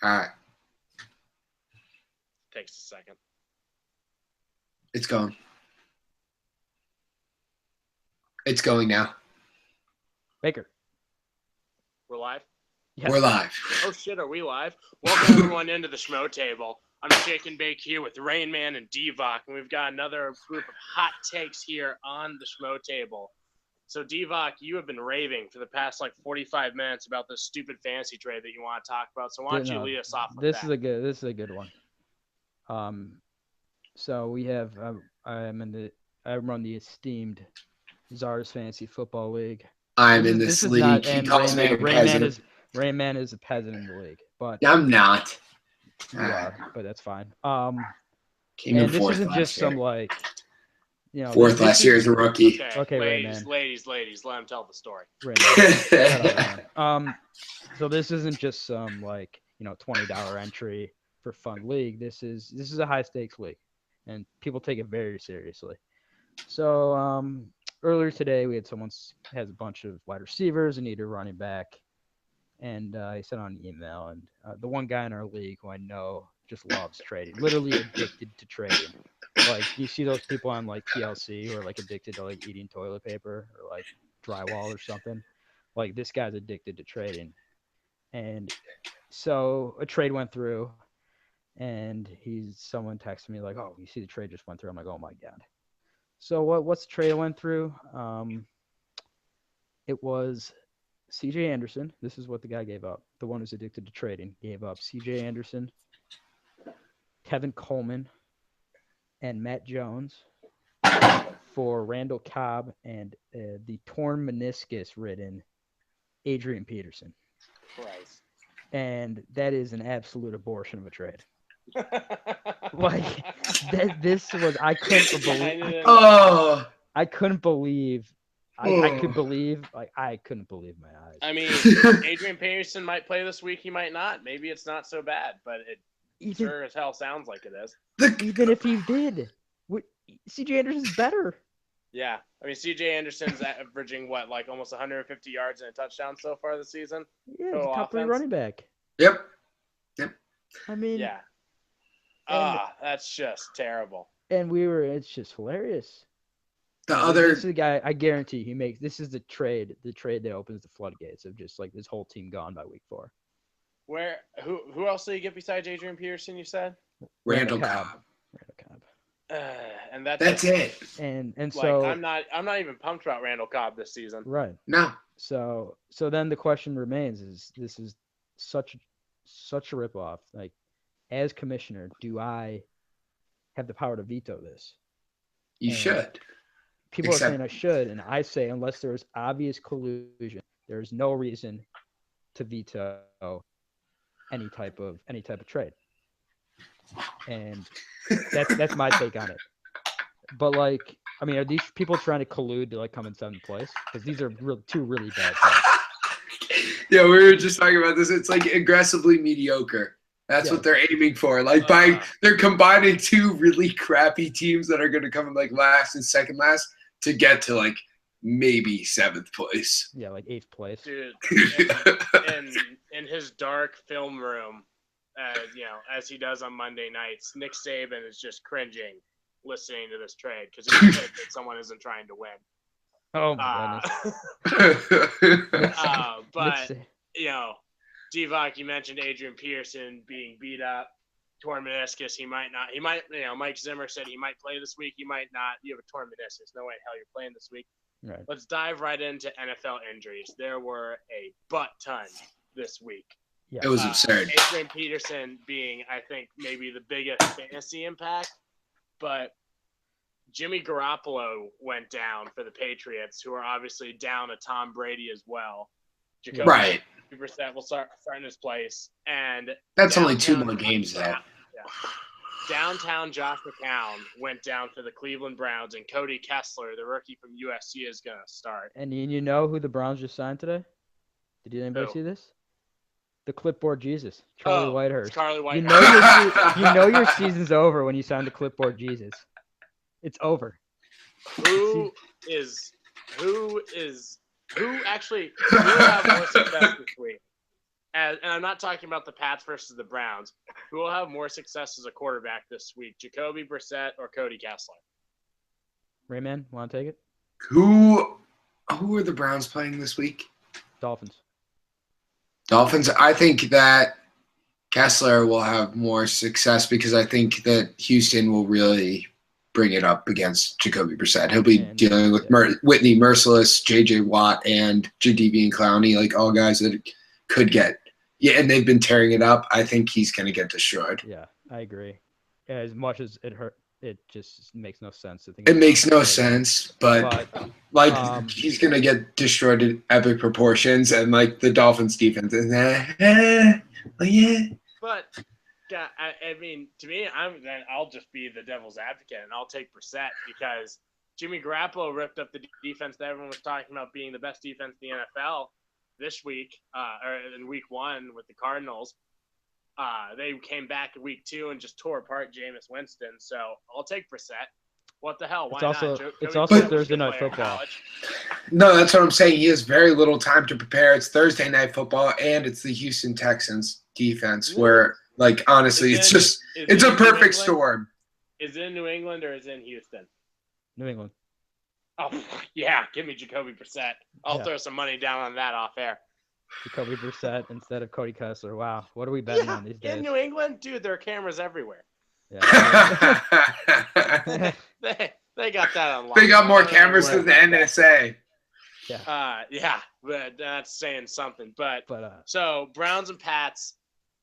All right. Takes a second. It's going. It's going now. Baker. We're live? Yes. We're live. Oh, shit, are we live? Welcome, everyone, into the SchmoTable. I'm Shake and Bake here with Rain Man and Devok, and we've got another group of hot takes here on the SchmoTable. So, Devok, you have been raving for the past, 45 minutes about this stupid fantasy trade that you want to talk about, so why don't you lead us off with this that? This is a good one. So we have I run the esteemed Czars Fantasy Football League. I'm in this league. He calls me a peasant. Rain Man is a peasant in the league, but I'm not. you are, but that's fine. Came in and this fourth isn't just last some fourth last year as a rookie. Okay, ladies, let him tell the story. Rain Man. So this isn't just some $20 entry for fun league. This is a high stakes league, and people take it very seriously. So earlier today we had someone has a bunch of wide receivers and need a running back, and he sent on an email, and the one guy in our league who I know just loves trading, literally addicted to trading. Like, you see those people on TLC who are addicted to eating toilet paper or drywall or something. Like, this guy's addicted to trading. And so a trade went through, and someone texted me oh, you see the trade just went through. I'm like, oh my God. So what's the trade went through? It was CJ Anderson. This is what the guy gave up. The one who's addicted to trading gave up CJ Anderson, Kevin Coleman, and Matt Jones for Randall Cobb and the torn meniscus-ridden Adrian Peterson. Christ. And that is an absolute abortion of a trade. This was, I couldn't believe. I couldn't believe. I couldn't believe my eyes. I mean, Adrian Peterson might play this week. He might not. Maybe it's not so bad, but it sure as hell sounds like it is. Even if he did, CJ Anderson's better. Yeah. I mean, CJ Anderson's averaging, almost 150 yards and a touchdown so far this season? Yeah, he's a top 3 running back. Yep. I mean... Yeah. That's just terrible. And it's just hilarious. This is the guy, I guarantee he makes, this is the trade that opens the floodgates of just this whole team gone by week 4. Who else did you get besides Adrian Peterson, you said? Randall Cobb. And that's it. And so I'm not even pumped about Randall Cobb this season. Right. No. So then the question remains: this is such a ripoff? As commissioner, do I have the power to veto this? You should. People are saying I should, and I say unless there is obvious collusion, there is no reason to veto any type of trade. And that's my take on it. But are these people trying to collude to come in 7th place? Because these are two really bad things. Yeah, we were just talking about this. It's aggressively mediocre. That's what they're aiming for. They're combining two really crappy teams that are going to come in last and second last to get to maybe 7th place. Yeah, 8th place. Dude, in his dark film room, as he does on Monday nights, Nick Saban is just cringing listening to this trade because he said that someone isn't trying to win. Oh my goodness. But Devok, you mentioned Adrian Peterson being beat up, torn meniscus. He might not. He might. Mike Zimmer said he might play this week. He might not. You have a torn meniscus. No way in hell you're playing this week. Right. Let's dive right into NFL injuries. There were a butt ton this week. Yeah. It was absurd. Adrian Peterson being, I think, maybe the biggest fantasy impact, but Jimmy Garoppolo went down for the Patriots, who are obviously down a Tom Brady as well. Right. Brissett will start in his place, and that's only 2 more games though. Yeah. Downtown Josh McCown went down for the Cleveland Browns, and Cody Kessler, the rookie from USC, is going to start. And you know who the Browns just signed today? Did anybody see this? The clipboard Jesus, Charlie Whitehurst. Charlie Whitehurst. You know your season's over when you sign the clipboard Jesus. It's over. Who actually will have more success this week? And I'm not talking about the Pats versus the Browns. Who will have more success as a quarterback this week, Jacoby Brissett or Cody Kessler? Rayman, want to take it? Who are the Browns playing this week? Dolphins. Dolphins. I think that Kessler will have more success because I think that Houston will really bring it up against Jacoby Brissett. He'll be dealing with Whitney Merciless, J.J. Watt, and Jadeveon Clowney, like all guys that could get. Yeah, and they've been tearing it up. I think he's going to get destroyed. Yeah, I agree. As much as it hurt, it just makes no sense. It makes no sense, but he's going to get destroyed in epic proportions, and like the Dolphins defense is yeah. But yeah, I mean, to me, I'll just be the devil's advocate, and I'll take Brissett because Jimmy Garoppolo ripped up the defense that everyone was talking about being the best defense in the NFL this week, or in week 1 with the Cardinals. They came back in week 2 and just tore apart Jameis Winston. So I'll take Brissett. What the hell? Why not? It's also Thursday night football. No, that's what I'm saying. He has very little time to prepare. It's Thursday night football, and it's the Houston Texans defense where, like, honestly, it's a perfect storm. Is it in New England or is it in Houston? New England. Oh, yeah. Give me Jacoby Brissett. I'll throw some money down on that off air. Jacoby Brissett instead of Cody Kessler. Wow. What are we betting on these days? In New England? Dude, there are cameras everywhere. Yeah. they got that on lock. They got more cameras than the NSA. Yeah, but that's saying something. But so Browns and Pats.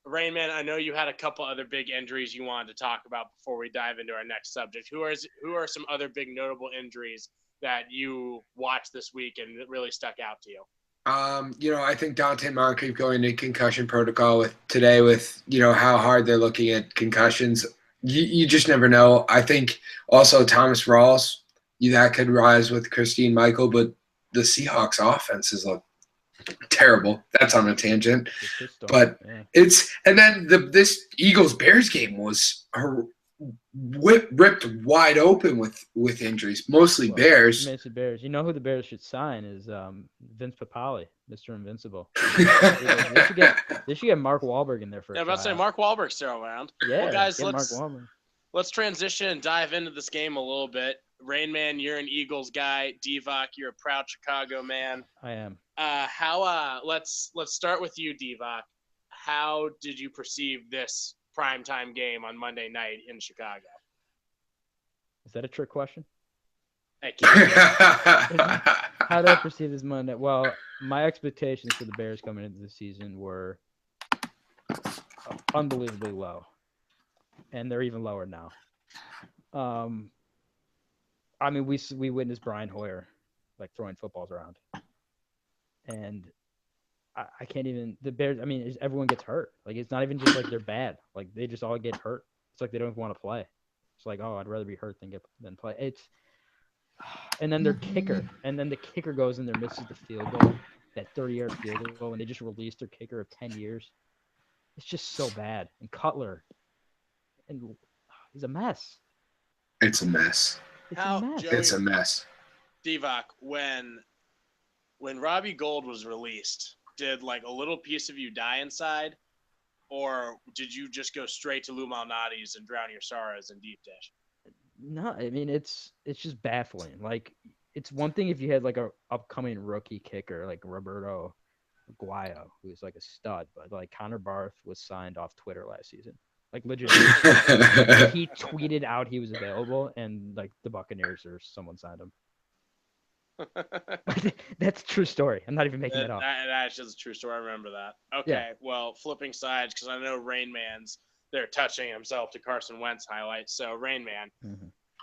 Rainman, I know you had a couple other big injuries you wanted to talk about before we dive into our next subject. Who are some other big notable injuries that you watched this week and that really stuck out to you? I think Dante Moncrief going into concussion protocol with how hard they're looking at concussions. You just never know. I think also Thomas Rawls, that could rise with Christine Michael, but the Seahawks offenses look terrible. That's on a tangent, but this Eagles Bears game was ripped wide open with injuries, mostly Bears. Mostly Bears. You know who the Bears should sign is Vince Papale, Mr. Invincible. they should get Mark Wahlberg in there for. Yeah, I'm about to say Mark Wahlberg's still around. Yeah, well, guys, let's transition and dive into this game a little bit. Rain Man, you're an Eagles guy. Divock, you're a proud Chicago man. I am. Let's start with you, Divock. How did you perceive this primetime game on Monday night in Chicago? Is that a trick question? Thank you. How do I perceive this Monday? Well, my expectations for the Bears coming into the season were unbelievably low, and they're even lower now. I mean, we witnessed Brian Hoyer like throwing footballs around, and I can't even the Bears. I mean, everyone gets hurt. Like it's not even just like they're bad. Like they just all get hurt. It's like they don't want to play. It's like, oh, I'd rather be hurt than play. And then their kicker, and then the kicker goes in there, misses the field goal, that 30-yard field goal, and they just released their kicker of 10 years. It's just so bad. And Cutler, and he's a mess. It's a mess. It's a mess. Divock, when Robbie Gould was released, did like a little piece of you die inside, or did you just go straight to Lou Malnati's and drown your sorrows in deep dish? No, I mean it's just baffling. Like it's one thing if you had like a upcoming rookie kicker like Roberto Aguayo, who's like a stud, but like Connor Barth was signed off Twitter last season. Like legit, he tweeted out he was available, and like the Buccaneers or someone signed him. That's a true story. I'm not even making that up. That's just a true story. I remember that. Okay, yeah. Well, flipping sides, because I know Rain Man's they're touching himself to Carson Wentz highlights. So Rain Man,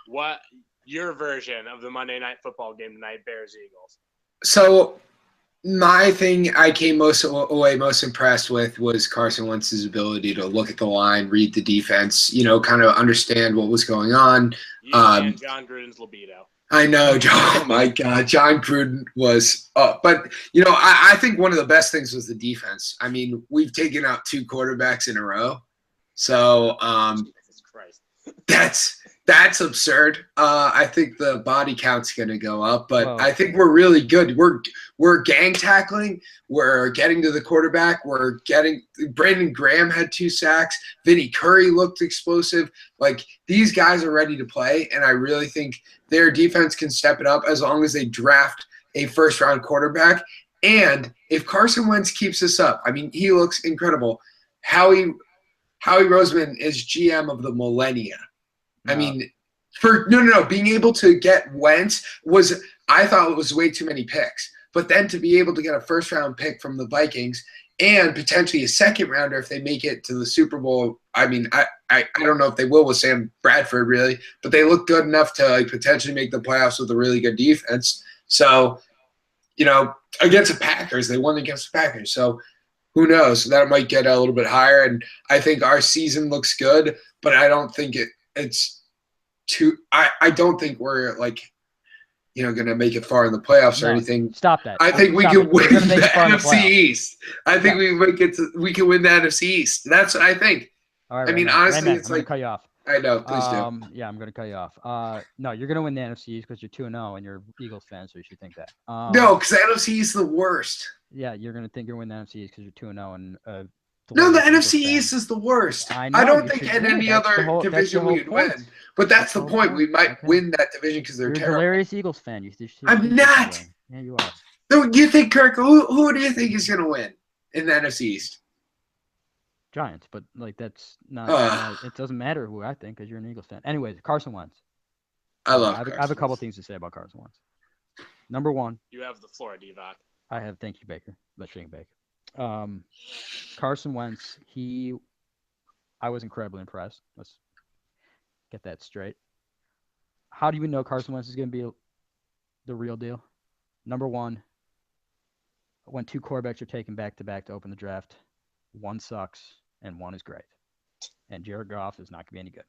what your version of the Monday Night Football game tonight, Bears Eagles? So my thing I came most impressed with was Carson Wentz's ability to look at the line, read the defense, kind of understand what was going on. And John Gruden's libido. I know, oh my God, John Gruden was but I think one of the best things was the defense. I mean, we've taken out 2 quarterbacks in a row. So Jesus Christ. That's absurd. I think the body count's going to go up, but Whoa. I think we're really good. We're gang tackling. We're getting to the quarterback. We're getting – Brandon Graham had 2 sacks. Vinny Curry looked explosive. Like, these guys are ready to play, and I really think their defense can step it up as long as they draft a first-round quarterback. And if Carson Wentz keeps this up, I mean, he looks incredible. Howie Roseman is GM of the millennia. I mean, being able to get Wentz I thought it was way too many picks. But then to be able to get a first-round pick from the Vikings and potentially a second-rounder if they make it to the Super Bowl, I mean, I don't know if they will with Sam Bradford, really, but they look good enough to like potentially make the playoffs with a really good defense. So, against the Packers, they won against the Packers. So who knows? That might get a little bit higher. And I think our season looks good, but I don't think it's too – I don't think we're like – going to make it far in the playoffs or anything. Stop that. I think we can win the NFC East. I think we can win the NFC East. That's what I think. All right, I mean, honestly, it's I'm going to cut you off. I know. Please do. Yeah, I'm going to cut you off. No, you're going to win the NFC East because you're 2-0 and you're Eagles fan, so you should think that. No, because the NFC East is the worst. Yeah, you're going to think you're going to win the NFC East because you're 2-0 and no, the NFC East is the worst. I don't think in any other division we would win. But that's the point. We might win that division because they're terrible. You're a hilarious Eagles fan. I'm not. Yeah, you are. So you think, Kirk, who do you think is going to win in the NFC East? Giants, but like that's not. It doesn't matter who I think because you're an Eagles fan. Anyways, Carson Wentz. I have a couple things to say about Carson Wentz. Number one. You have the floor, Divock. I have. Thank you, Baker. Let's drink Baker. Carson Wentz. I was incredibly impressed. Let's get that straight. How do you know Carson Wentz is going to be the real deal? Number one, when 2 quarterbacks are taken back-to-back to open the draft, one sucks and one is great. And Jared Goff is not going to be any good.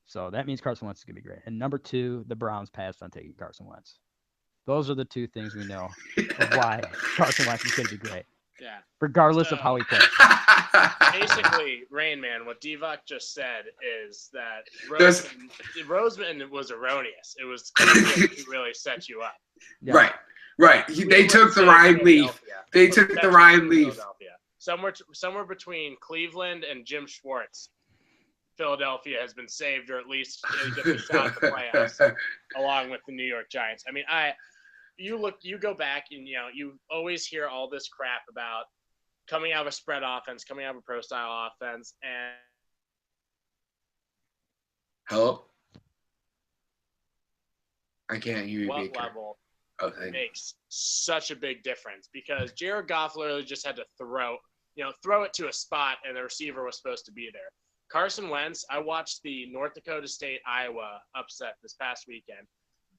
So that means Carson Wentz is going to be great. And number 2, the Browns passed on taking Carson Wentz. Those are the 2 things we know of why Carson Wentz is going to be great. Yeah. Regardless of how he plays. Basically, Rain Man, what Divock just said is that Roseman was erroneous. It was Cleveland who really set you up. Yeah. Right. They took the Ryan Leaf. They took the Ryan Leaf. Somewhere between Cleveland and Jim Schwartz, Philadelphia has been saved, or at least get the shot at the playoffs, along with the New York Giants. I mean, you go back and you always hear all this crap about coming out of a spread offense, coming out of a pro style offense, and hello, I can't hear you. What level makes such a big difference because Jared Goff literally just had to throw it to a spot and the receiver was supposed to be there. Carson Wentz, I watched the North Dakota State Iowa upset this past weekend.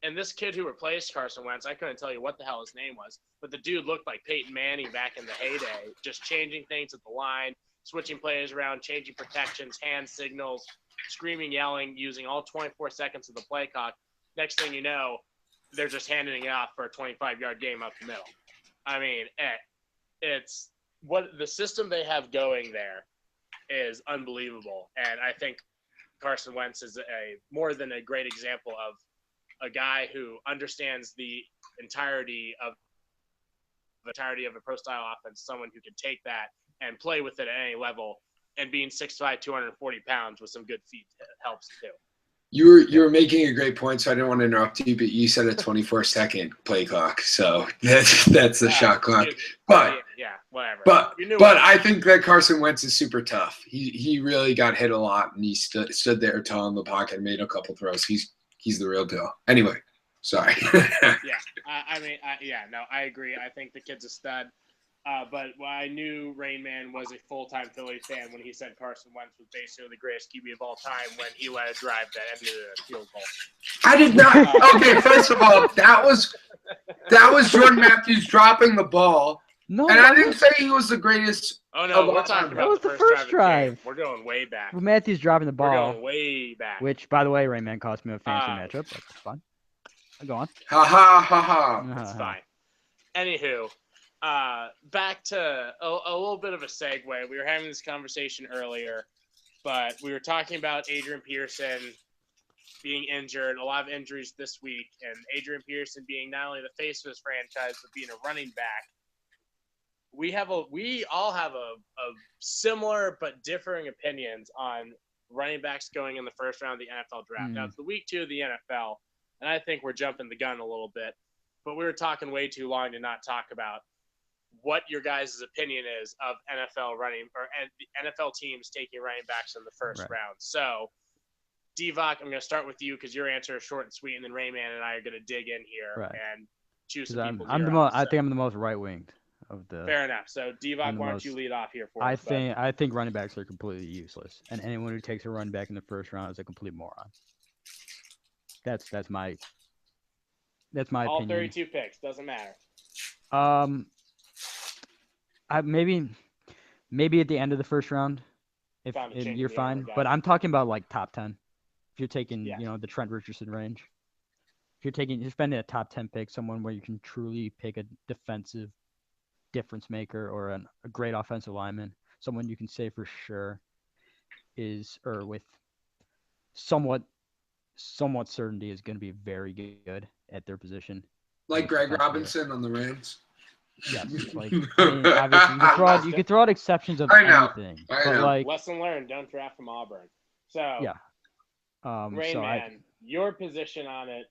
And this kid who replaced Carson Wentz, I couldn't tell you what the hell his name was, but the dude looked like Peyton Manning back in the heyday, just changing things at the line, switching players around, changing protections, hand signals, screaming, yelling, using all 24 seconds of the play clock. Next thing you know, they're just handing it off for a 25-yard game up the middle. I mean, it's what the system they have going there is unbelievable. And I think Carson Wentz is more than a great example of a guy who understands the entirety of a pro style offense, someone who can take that and play with it at any level, and being 6'5", 240 pounds with some good feet helps too. You were making a great point, so I didn't want to interrupt you, but you said a 24-second play clock, so that's the shot clock. But yeah, whatever. But I think that Carson Wentz is super tough. He really got hit a lot, and he stood there tall in the pocket and made a couple throws. He's the real deal. Anyway, sorry. I agree. I think the kid's a stud. But I knew Rain Man was a full-time Philly fan when he said Carson Wentz was basically the greatest QB of all time when he led a drive that ended in a field goal. I did not. Okay, first of all, that was Jordan Matthews dropping the ball. No, and I didn't say he was the greatest. Oh no, we're talking about the first drive. We're going way back. Well, Matthews dropping the ball. We're going way back. Which, by the way, Rain Man cost me a fantasy matchup. That's fun. Go on. Ha ha ha ha. That's fine. Anywho. Back to a little bit of a segue. We were having this conversation earlier, but we were talking about Adrian Peterson being injured, a lot of injuries this week, and Adrian Peterson being not only the face of his franchise but being a running back, we all have a similar but differing opinions on running backs going in the first round of the NFL draft. Now, it's the week 2 of the NFL, and I think we're jumping the gun a little bit, but we were talking way too long to not talk about what your guys' opinion is of NFL teams taking running backs in the first round. So, Divock, I'm going to start with you because your answer is short and sweet, and then Rayman and I are going to dig in here and choose some people. I think I'm the most right-winged of the. Fair enough. So, Divock, why don't you lead off here for us? I think running backs are completely useless, and anyone who takes a running back in the first round is a complete moron. That's my opinion. All 32 picks, doesn't matter. Maybe at the end of the first round, if you're fine. But I'm talking about like top 10. If you're taking, the Trent Richardson range. If you're spending a top 10 pick, someone where you can truly pick a defensive difference maker or a great offensive lineman, someone you can say for sure with somewhat certainty is going to be very good at their position. Like Greg Robinson on the Rams. Yes, obviously you could throw out exceptions of anything. I know. Lesson learned: don't draft from Auburn. So Rayman, your position on it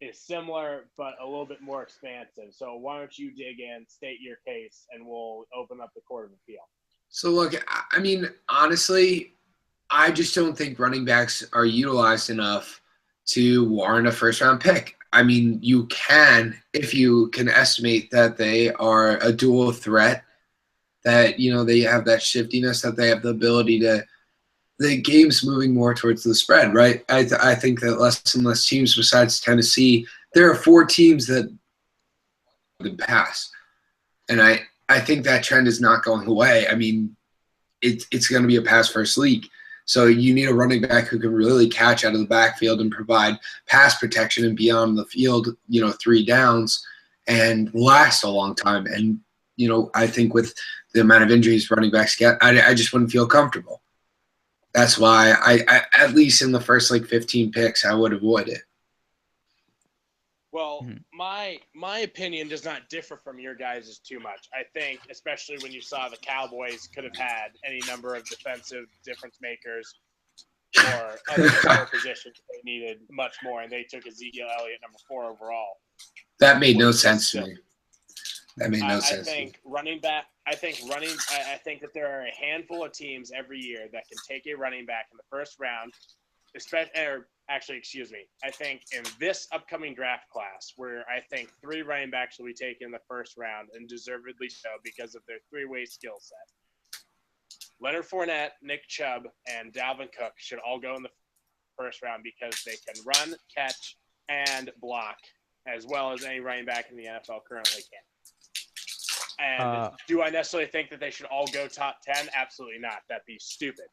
is similar, but a little bit more expansive. So why don't you dig in, state your case, and we'll open up the court of appeal. So look, I mean, honestly, I just don't think running backs are utilized enough to warrant a first-round pick. I mean, you can, if you can estimate that they are a dual threat, that, they have that shiftiness, that they have the ability to – the game's moving more towards the spread, right? I think that less and less teams besides Tennessee, there are 4 teams that pass. And I think that trend is not going away. I mean, it's going to be a pass-first league. So you need a running back who can really catch out of the backfield and provide pass protection and beyond the field, 3 downs and last a long time. And, I think with the amount of injuries running backs get, I just wouldn't feel comfortable. That's why I at least in the first 15 picks, I would avoid it. Well, my opinion does not differ from your guys' too much. I think, especially when you saw the Cowboys could have had any number of defensive difference makers or other skill positions they needed much more, and they took Ezekiel Elliott number 4 overall. That made no sense to me. That made no sense. I think running back. I think that there are a handful of teams every year that can take a running back in the first round. I think in this upcoming draft class, where I think 3 running backs will be taken in the first round, and deservedly so because of their 3-way skill set. Leonard Fournette, Nick Chubb, and Dalvin Cook should all go in the first round because they can run, catch, and block as well as any running back in the NFL currently can. And do I necessarily think that they should all go top 10? Absolutely not. That'd be stupid.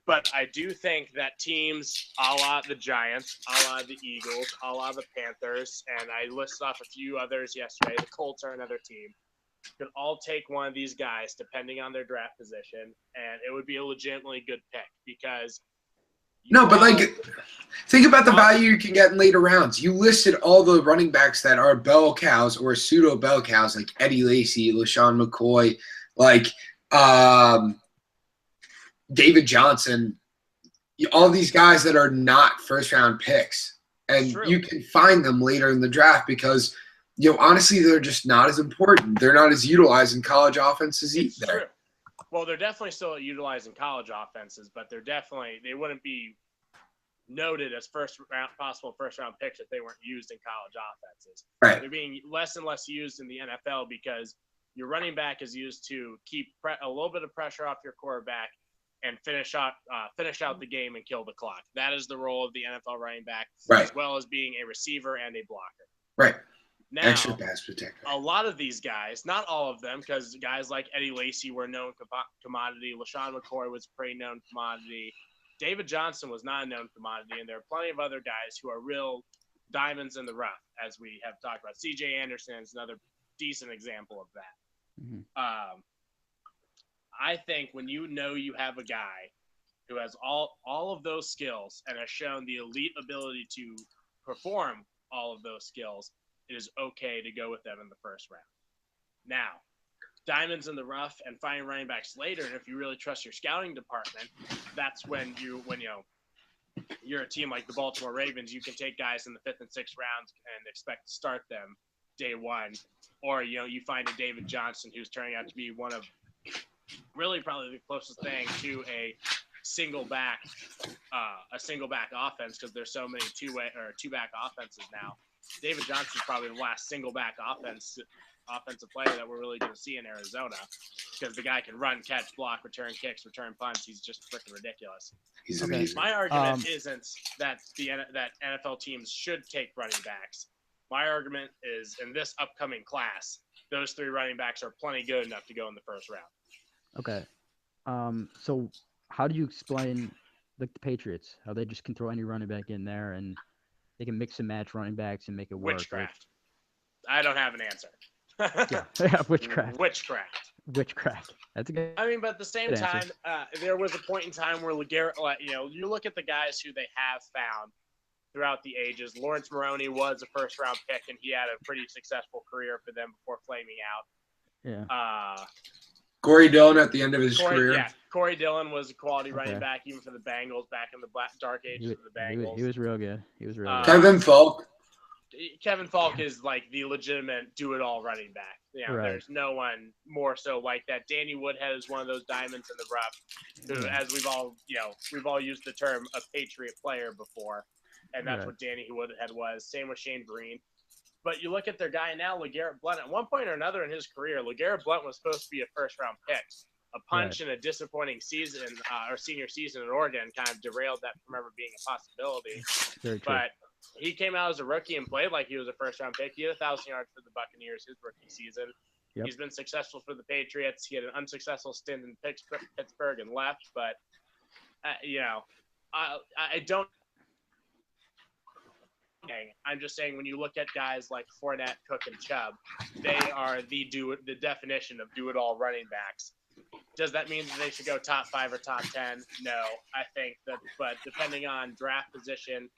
But I do think that teams a la the Giants, a la the Eagles, a la the Panthers, and I listed off a few others yesterday, the Colts are another team, could all take one of these guys depending on their draft position, and it would be a legitimately good pick because think about the value you can get in later rounds. You listed all the running backs that are bell cows or pseudo bell cows, like Eddie Lacy, LaShawn McCoy, David Johnson, all these guys that are not first-round picks. And you can find them later in the draft because, honestly, they're just not as important. They're not as utilized in college offenses either. True. Well, they're definitely still utilized in college offenses, but they wouldn't be noted as possible first-round picks if they weren't used in college offenses. Right. They're being less and less used in the NFL because your running back is used to keep a little bit of pressure off your quarterback and finish out the game and kill the clock. That is the role of the NFL running back, as well as being a receiver and a blocker. Right. Now, extra pass protector. A lot of these guys, not all of them, because guys like Eddie Lacy were a known commodity. LaShawn McCoy was a pretty known commodity. David Johnson was not a known commodity, and there are plenty of other guys who are real diamonds in the rough, as we have talked about. C.J. Anderson is another decent example of that. Mm-hmm. I think when you have a guy who has all of those skills and has shown the elite ability to perform all of those skills, it is okay to go with them in the first round. Now, diamonds in the rough and finding running backs later, and if you really trust your scouting department, that's when you're a team like the Baltimore Ravens, you can take guys in the 5th and 6th rounds and expect to start them day one. Or, you find a David Johnson who's turning out to be one of really probably the closest thing to a single back offense, because there's so many two back offenses now. David Johnson's probably the last single back offensive player that we're really going to see in Arizona, because the guy can run, catch, block, return kicks, return punts. He's just freaking ridiculous. He's amazing. My argument isn't that that NFL teams should take running backs. My argument is, in this upcoming class, those 3 running backs are plenty good enough to go in the first round. Okay. So how do you explain the Patriots? How they just can throw any running back in there and they can mix and match running backs and make it work? Witchcraft. I don't have an answer. Yeah, witchcraft. Witchcraft. That's a good. I mean, but at the same time, there was a point in time where LeGarrette, you look at the guys who they have found throughout the ages. Lawrence Maroney was a first-round pick, and he had a pretty successful career for them before flaming out. Yeah. Corey Dillon at the end of his career. Yeah, Corey Dillon was a quality running back, even for the Bengals back in the dark ages of the Bengals. He was real good. Kevin Falk. Kevin Falk is like the legitimate do-it-all running back. There's no one more so like that. Danny Woodhead is one of those diamonds in the rough, who, as we've all used the term a Patriot player before, and that's what Danny Woodhead was. Same with Shane Breen. But you look at their guy now, LeGarrette Blount. At one point or another in his career, LeGarrette Blount was supposed to be a first-round pick. A punch in a disappointing season, or senior season at Oregon, kind of derailed that from ever being a possibility. Very true. But he came out as a rookie and played like he was a first-round pick. He had 1,000 yards for the Buccaneers his rookie season. Yep. He's been successful for the Patriots. He had an unsuccessful stint in Pittsburgh and left. But, I don't. I'm just saying, when you look at guys like Fournette, Cook, and Chubb, they are the definition of do-it-all running backs. Does that mean that they should go top 5 or top 10? No, I think that, but depending on draft position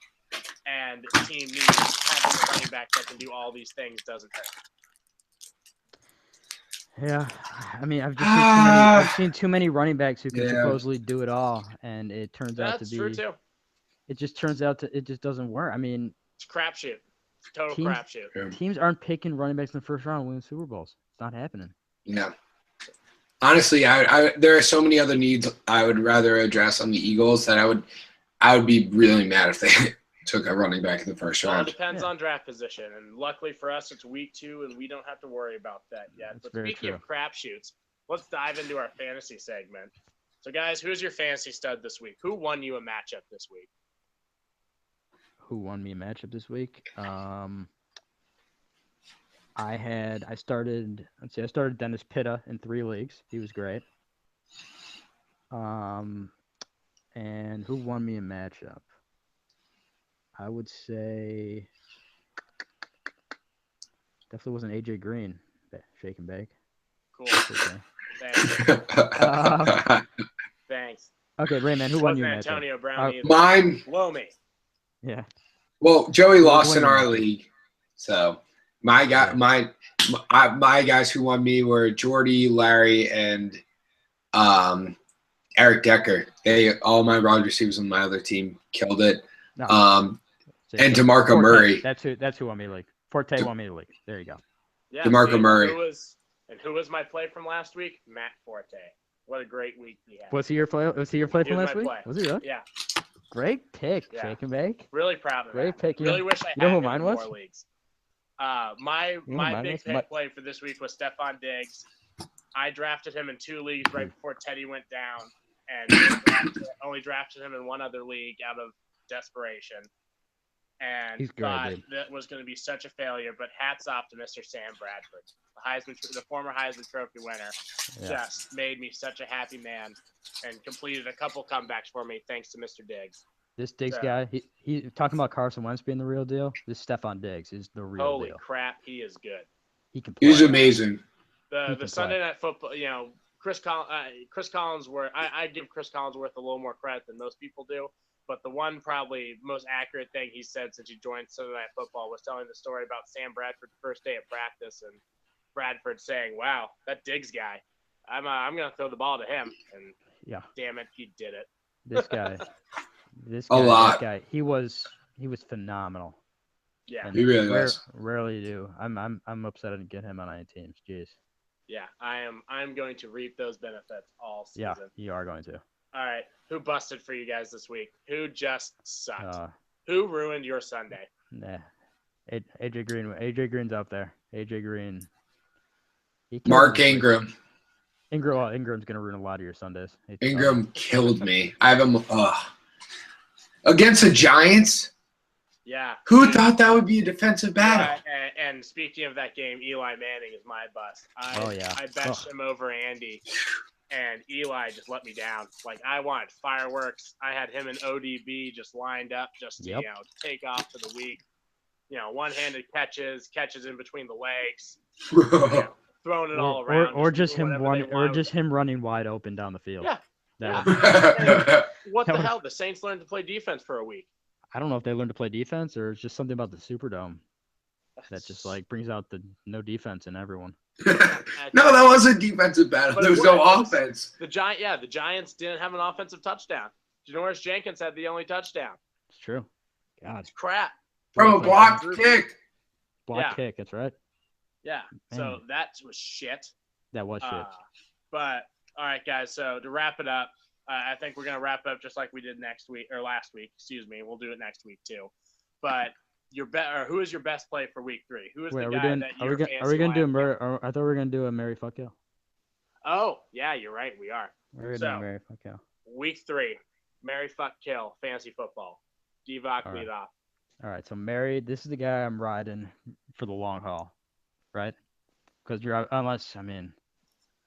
and team needs, having a running back that can do all these things doesn't hurt. Yeah, I mean, I've seen too many running backs who can supposedly do it all, and it turns out to be. That's true too. It just turns out it just doesn't work. I mean, it's crapshoot. Total crapshoot. Teams aren't picking running backs in the first round and winning Super Bowls. It's not happening. Yeah. Honestly, I there are so many other needs I would rather address on the Eagles that I would be really mad if they took a running back in the first round. It depends on draft position, and luckily for us, it's week 2, and we don't have to worry about that yet. But speaking of crapshoots, let's dive into our fantasy segment. So, guys, who's your fantasy stud this week? Who won you a matchup this week? Who won me a matchup this week? I started Dennis Pitta in 3 leagues. He was great. And who won me a matchup? I would say definitely wasn't AJ Green. Shake and bake. Cool. Okay. Thanks. Thanks. Okay, Rayman, who won you a matchup? Antonio Brown. Mine. Blow me. Yeah. Well, Joey lost in our league, so my guys who won me were Jordy, Larry, and Eric Decker. All my wide receivers on my other team killed it. No. And DeMarco Murray. That's who won me the league. Forte won me the league. There you go. Yeah, DeMarco Murray. Who was my play from last week? Matt Forte. What a great week he had. Was he your play from last week? Was he really? Yeah. Great pick, Shake and bake. Really proud of him. Great pick. Really wish I had him in more leagues. My big pick play for this week was Stephon Diggs. I drafted him in 2 leagues right before Teddy went down, and only drafted him in 1 other league out of desperation. And thought that was going to be such a failure, but hats off to Mr. Sam Bradford, the former Heisman Trophy winner. Just made me such a happy man and completed a couple comebacks for me thanks to Mr. Diggs. This Diggs guy, he talking about Carson Wentz being the real deal. This Stephon Diggs is the real deal. Holy crap, he is good. He can play. He's amazing. The Sunday Night Football, Chris Collinsworth. I give Chris Collinsworth a little more credit than most people do. But the one probably most accurate thing he said since he joined Sunday Night Football was telling the story about Sam Bradford's first day at practice and Bradford saying, "Wow, that Diggs guy, I'm gonna throw the ball to him." And Yeah. damn it, he did it. This guy, A lot. this guy, he was phenomenal. Yeah, And He really was. Rarely do. I'm upset I didn't get him on any teams. Jeez. yeah. I'm going to reap those benefits all season. Yeah, you are going to. All right, who busted for you guys this week? Who just sucked? Uh, Who ruined your Sunday? nah. AJ Green. AJ Green's up there. AJ Green. He killed Mark me this week. Ingram. Ingram's gonna ruin a lot of your Sundays. Ingram killed me. I have him against the Giants. Yeah. Who thought that would be a defensive battle? And speaking of that game, Eli Manning is my bust. I benched him over Andy, and Eli just let me down. Like, I wanted fireworks. I had him and ODB just lined up just to take off for the week. One-handed catches in between the legs, throwing it all around. Or just him running wide open down the field. Yeah. What the hell? The Saints learned to play defense for a week. I don't know if they learned to play defense or it's just something about the Superdome that just like brings out the no defense in everyone. No, that wasn't defensive battle. There was no offense. The Giants didn't have an offensive touchdown. Janoris Jenkins had the only touchdown. It's true. God. It's crap. From a blocked kick. Kick, that's right. Yeah. Man. So that was shit. That was shit. But all right, guys. So to wrap it up, I think we're gonna wrap up just like we did last week. Excuse me. We'll do it next week too. But who is your best play for week 3? Who is the guy that you're fancy? Are we gonna do I thought we were gonna do a Mary Fuck Kill. Oh yeah, you're right. We are. We're gonna do a Mary Fuck Kill. Week 3, Mary Fuck Kill, fantasy football. Divock, lead off. All right. So Mary, this is the guy I'm riding for the long haul, right? Because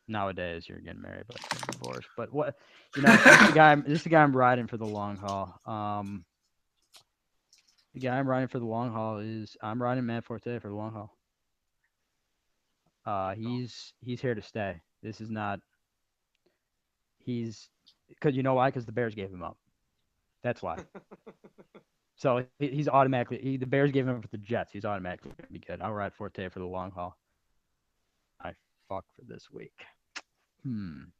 nowadays you're getting married, but divorced. But what this is the guy I'm riding for the long haul. The guy I'm riding for the long haul I'm riding Matt Forte for the long haul. He's here to stay. This is not. Because you know why? Because the Bears gave him up. That's why. So he's automatically. The Bears gave him up for the Jets. He's automatically going to be good. I'll ride Forte for the long haul. I fuck for this week. I'm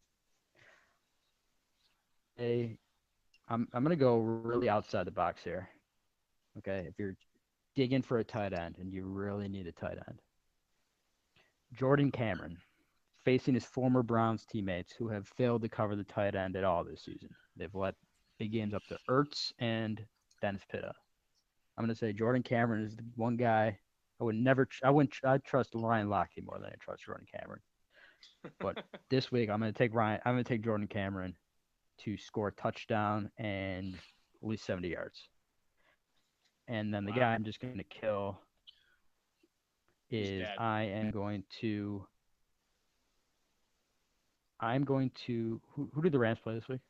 gonna go really outside the box here. Okay, if you're digging for a tight end and you really need a tight end, Jordan Cameron facing his former Browns teammates who have failed to cover the tight end at all this season. They've let big games up to Ertz and Dennis Pitta. I'm gonna say Jordan Cameron is the one guy I'd trust Ryan Lochte more than I trust Jordan Cameron. But this week I'm gonna take Jordan Cameron to score a touchdown and at least 70 yards. And then the guy I'm just gonna kill is who did the Rams play this week?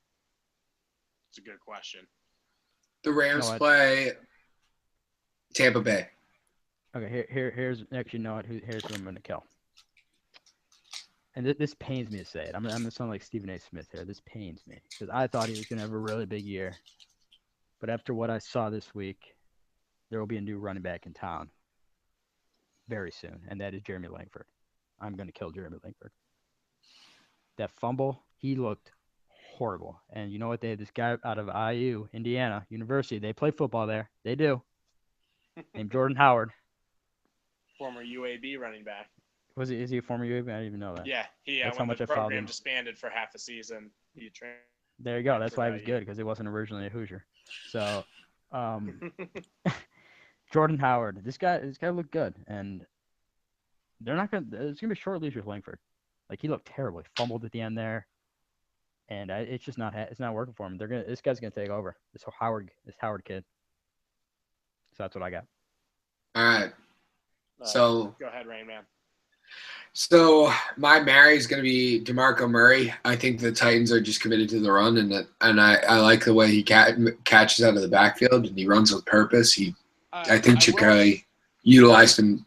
It's a good question. The Rams play Tampa Bay. Okay, here's who I'm gonna kill. And this pains me to say it. I'm gonna sound like Stephen A. Smith here. This pains me because I thought he was gonna have a really big year, but after what I saw this week, there will be a new running back in town very soon, and that is Jeremy Langford. I'm gonna kill Jeremy Langford. That fumble, he looked horrible. And you know what? They had this guy out of IU, Indiana University. They play football there. They do. Named Jordan Howard. Former UAB running back. Is he a former UAB? I didn't even know that. Yeah, that's how much the program disbanded for half a season. There you go. That's why he was good, because he wasn't originally a Hoosier. So, Jordan Howard. This guy looked good, and they're not gonna. It's gonna be a short leash with Langford. Like, he looked terrible. He fumbled at the end there, and it's just not working for him. This guy's gonna take over. This Howard kid. So that's what I got. All right. So go ahead, Rain Man. So my Mary is going to be DeMarco Murray. I think the Titans are just committed to the run, and I like the way he catches out of the backfield and he runs with purpose. I think Chicago utilized him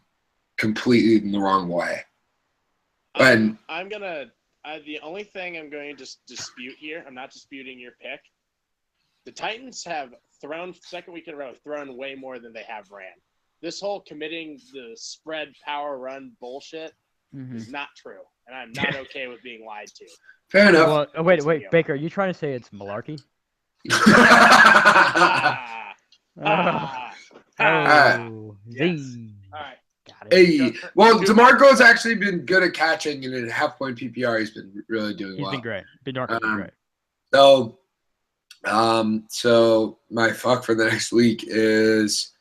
completely in the wrong way. I'm gonna The only thing I'm going to dispute here, I'm not disputing your pick. The Titans have thrown, second week in a row, thrown way more than they have ran. This whole committing the spread power run bullshit is not true, and I'm not okay with being lied to. Fair enough. Well, wait, Baker, are you trying to say it's malarkey? Oh, yes. All right. Got it. Hey, well, DeMarco's actually been good at catching, and in half-point PPR, he's been really doing well. He's been great. DeMarco's been great. So my fuck for the next week is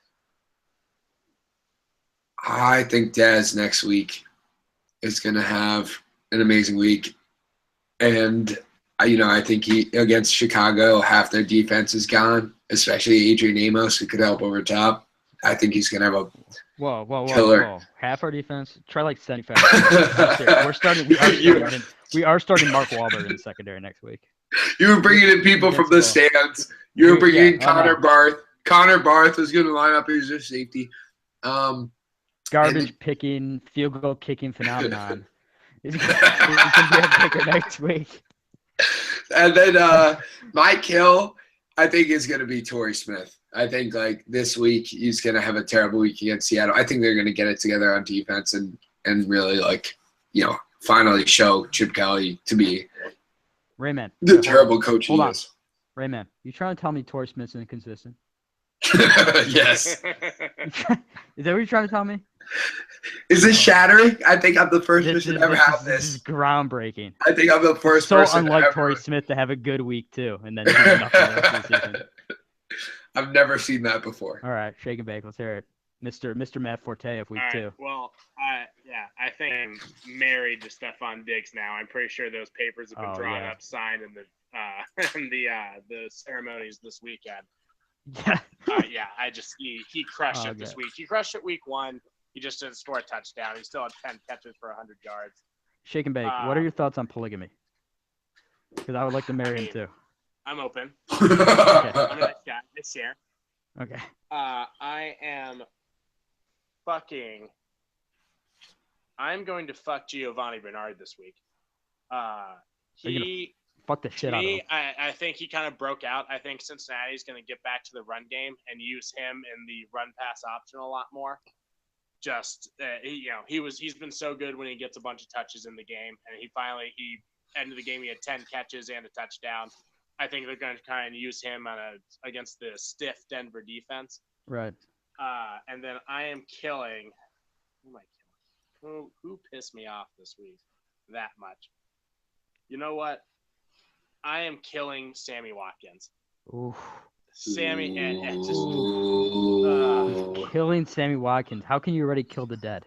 I think Dez next week is going to have an amazing week. And, I think against Chicago, half their defense is gone, especially Adrian Amos, who could help over top. I think he's going to have a killer. Whoa. Half our defense? Try like 75. We are starting Mark Wahlberg in the secondary next week. You were bringing in people from the stands. You were bringing in Connor Barth. Connor Barth was going to line up as your safety. Garbage picking, field goal kicking phenomenon. He's going to be a picker next week. And then my kill, I think, is going to be Torrey Smith. I think, this week, he's going to have a terrible week against Seattle. I think they're going to get it together on defense and really, finally show Chip Kelly to be Rayman, the terrible coach he is. Rayman, you trying to tell me Torrey Smith's inconsistent? Yes. Is that what you're trying to tell me? Is this shattering? I think I'm the first person to ever have this. This is groundbreaking. I think I'm the first person. So unlike Torrey Smith to have a good week too, and then do nothing the rest of the season. I've never seen that before. All right, shake and bake. Let's hear it, Mr. Matt Forte of week 2. Well, I think I'm married to Stephon Diggs now. I'm pretty sure those papers have been drawn up, signed in the ceremonies this weekend. Yeah. He crushed it this week. He crushed it week 1. He just didn't score a touchdown. He still had 10 catches for 100 yards. Shake and bake. What are your thoughts on polygamy? Because I would like to marry him too. I'm open. Okay. I'm a nice guy. I share. Okay. I am I'm going to fuck Giovanni Bernard this week. Fuck the shit out of him. I think he kind of broke out. I think Cincinnati's going to get back to the run game and use him in the run pass option a lot more. He's been so good when he gets a bunch of touches in the game, and he ended the game. He had 10 catches and a touchdown. I think they're going to kind of use him against the stiff Denver defense. Right. And then I am killing. Who am I killing? Who pissed me off this week that much? You know what? I am killing Sammy Watkins. Ooh. Sammy and killing Sammy Watkins. How can you already kill the dead?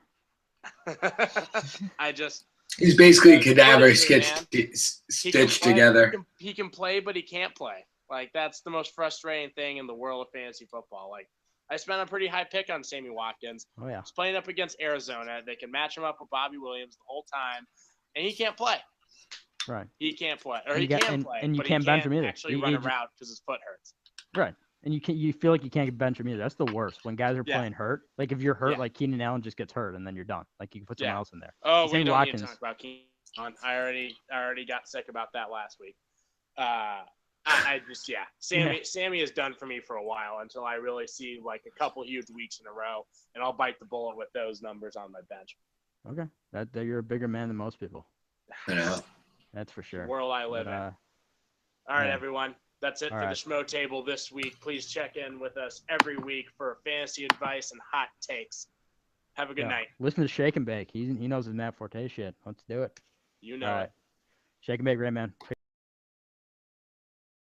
He's basically a cadaver stitched together. He can play, but he can't play. That's the most frustrating thing in the world of fantasy football. I spent a pretty high pick on Sammy Watkins. Oh yeah. He's playing up against Arizona. They can match him up with Bobby Williams the whole time, and he can't play. Right. He can't play, or and he can play, and you but can't he bench can't him either. Actually, run a route because his foot hurts. Right. And you feel like you can't bench him either. That's the worst when guys are playing hurt. If you're hurt, Keenan Allen just gets hurt and then you're done. You can put someone else in there. Oh, we don't need to talk about Keenan Allen. I already got sick about that last week. Sammy is done for me for a while until I really see a couple huge weeks in a row, and I'll bite the bullet with those numbers on my bench. Okay, that you're a bigger man than most people. I know. That's for sure. The world I live in. All right, everyone. That's it for the SchmoTable this week. Please check in with us every week for fantasy advice and hot takes. Have a good night. Listen to Shake and Bake. He knows his Matt Forte shit. Let's do it. You know it. Shake and Bake, Ray, man.